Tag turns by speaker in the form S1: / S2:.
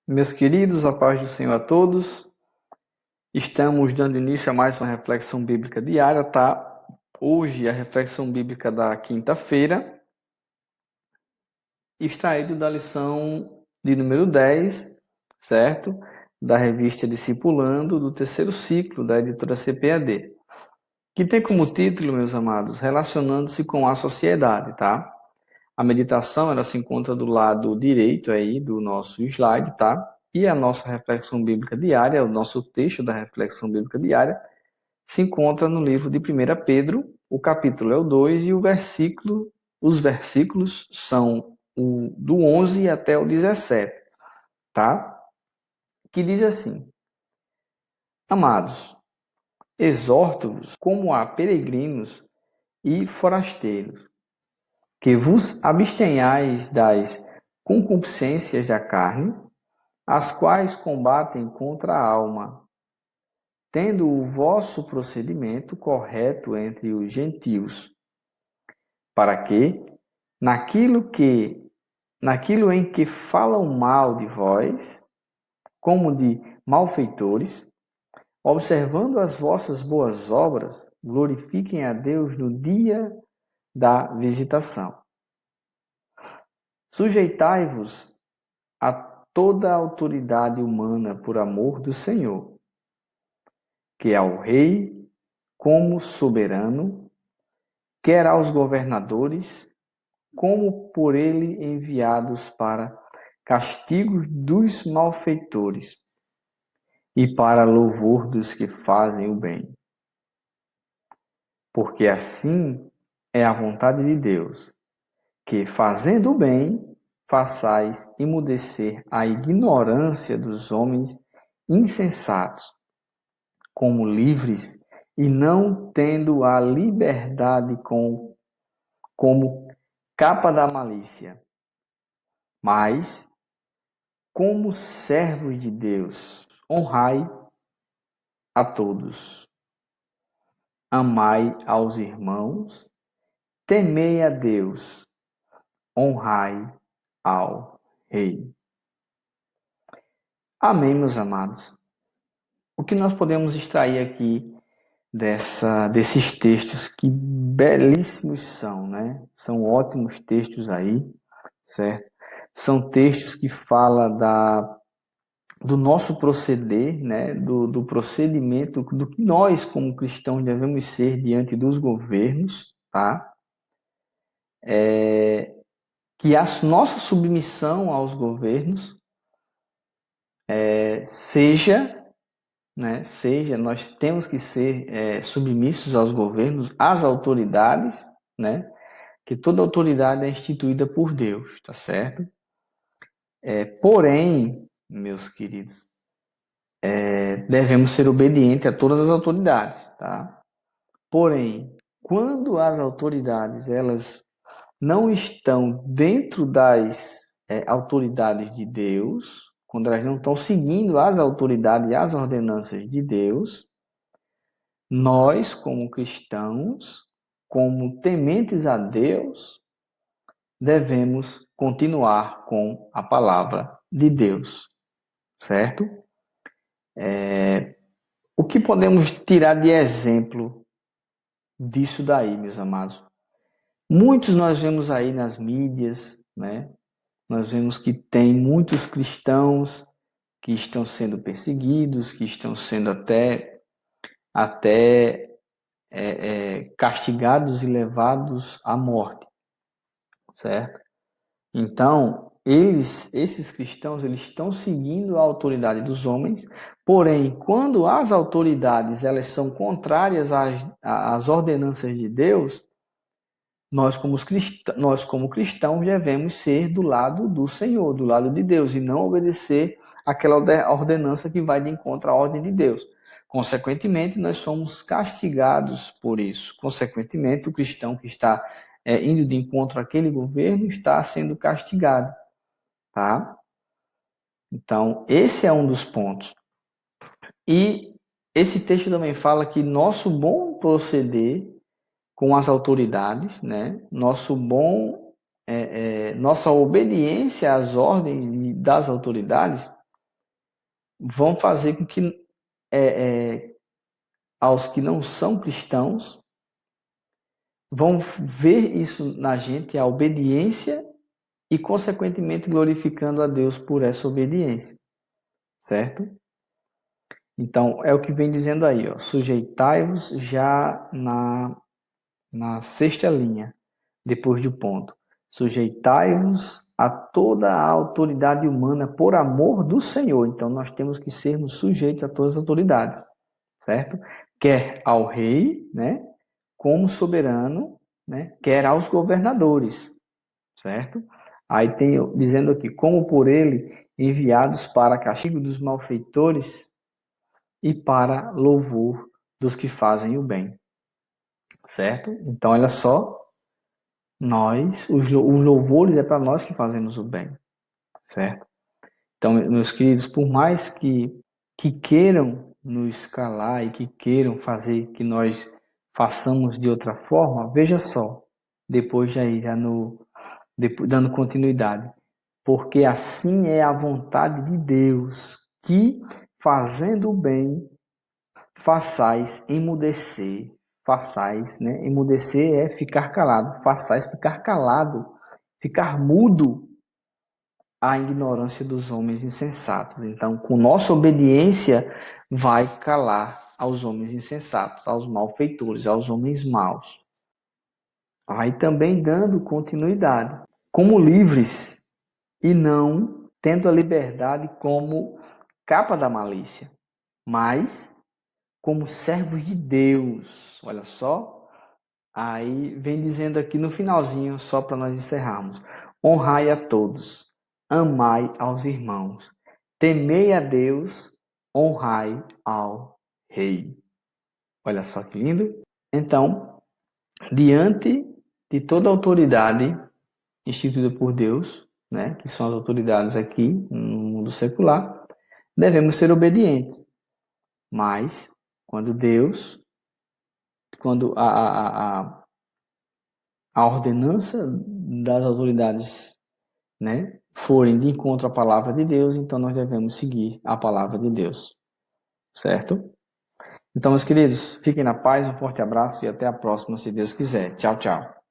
S1: Meus queridos, a paz do Senhor a todos. Estamos dando início a mais uma reflexão bíblica diária, tá? Hoje a reflexão bíblica da quinta-feira, extraído da lição de número 10, certo? Da revista Discipulando, do terceiro ciclo da editora CPAD, que tem como título, meus amados, Relacionando-se com a Sociedade, tá? A meditação, ela se encontra do lado direito aí do nosso slide, tá? E a nossa reflexão bíblica diária, o nosso texto da reflexão bíblica diária, se encontra no livro de 1 Pedro, o capítulo é o 2 e os versículos são do 11 até o 17, tá? Que diz assim: Amados, exorto-vos como a peregrinos e forasteiros, que vos abstenhais das concupiscências da carne, as quais combatem contra a alma, tendo o vosso procedimento correto entre os gentios, para que, naquilo que, naquilo em que falam mal de vós, como de malfeitores, observando as vossas boas obras, glorifiquem a Deus no dia da visitação. Sujeitai-vos a toda a autoridade humana por amor do Senhor, que é ao rei como soberano, quer aos governadores, como por ele enviados para castigos dos malfeitores e para louvor dos que fazem o bem. Porque assim é a vontade de Deus, que fazendo o bem, façais emudecer a ignorância dos homens insensatos, como livres e não tendo a liberdade como capa da malícia, mas como servos de Deus, honrai a todos, amai aos irmãos, temei a Deus, honrai ao Rei. Amém, meus amados. O que nós podemos extrair aqui desses textos que belíssimos são, né? São ótimos textos aí, certo? São textos que falam do nosso proceder, né? Do procedimento, do que nós, como cristãos, devemos ser diante dos governos, tá? Que a nossa submissão aos governos seja, né? Nós temos que ser submissos aos governos, às autoridades, né? Que toda autoridade é instituída por Deus, tá certo? Porém, meus queridos, devemos ser obedientes a todas as autoridades, tá? Porém, quando as autoridades elas não estão dentro das autoridades de Deus, quando elas não estão seguindo as autoridades e as ordenanças de Deus, nós, como cristãos, como tementes a Deus, devemos continuar com a palavra de Deus, certo? O que podemos tirar de exemplo disso daí, meus amados? Muitos nós vemos aí nas mídias, né? Nós vemos que tem muitos cristãos que estão sendo perseguidos, que estão sendo até castigados e levados à morte, certo? Então, esses cristãos, eles estão seguindo a autoridade dos homens, porém, quando as autoridades elas são contrárias às ordenanças de Deus, nós como cristãos devemos ser do lado do Senhor, do lado de Deus, e não obedecer aquela ordenança que vai de encontro à ordem de Deus. Consequentemente, nós somos castigados por isso. Consequentemente, o cristão que está indo de encontro àquele governo está sendo castigado, tá? Então, esse é um dos pontos. E esse texto também fala que nosso bom proceder com as autoridades, né? Nossa obediência às ordens das autoridades vão fazer com que aos que não são cristãos vão ver isso na gente, a obediência, e consequentemente glorificando a Deus por essa obediência, certo? Então, é o que vem dizendo aí, ó, sujeitai-vos já na sexta linha, depois do ponto. Sujeitai-vos a toda a autoridade humana por amor do Senhor. Então, nós temos que sermos sujeitos a todas as autoridades, certo? Quer ao rei, né, como soberano, né, quer aos governadores, certo? Aí tem dizendo aqui, como por ele enviados para castigo dos malfeitores e para louvor dos que fazem o bem, certo? Então, olha só, os louvores é para nós que fazemos o bem, certo? Então, meus queridos, por mais que queiram nos calar e que queiram fazer que nós façamos de outra forma, veja só, depois dando continuidade, porque assim é a vontade de Deus, que fazendo o bem façais emudecer. Façais, né? Emudecer é ficar calado. Façais ficar calado, ficar mudo a ignorância dos homens insensatos. Então, com nossa obediência, vai calar aos homens insensatos, aos malfeitores, aos homens maus. Aí também dando continuidade. Como livres e não tendo a liberdade como capa da malícia, mas como servos de Deus. Olha só. Aí vem dizendo aqui no finalzinho, só para nós encerrarmos: honrai a todos, amai aos irmãos, temei a Deus, honrai ao rei. Olha só que lindo. Então, diante de toda a autoridade instituída por Deus, né, que são as autoridades aqui no mundo secular, devemos ser obedientes. Mas, quando Deus, quando a ordenança das autoridades, né, forem de encontro à palavra de Deus, então nós devemos seguir a palavra de Deus, certo? Então, meus queridos, fiquem na paz, um forte abraço e até a próxima, se Deus quiser. Tchau, tchau.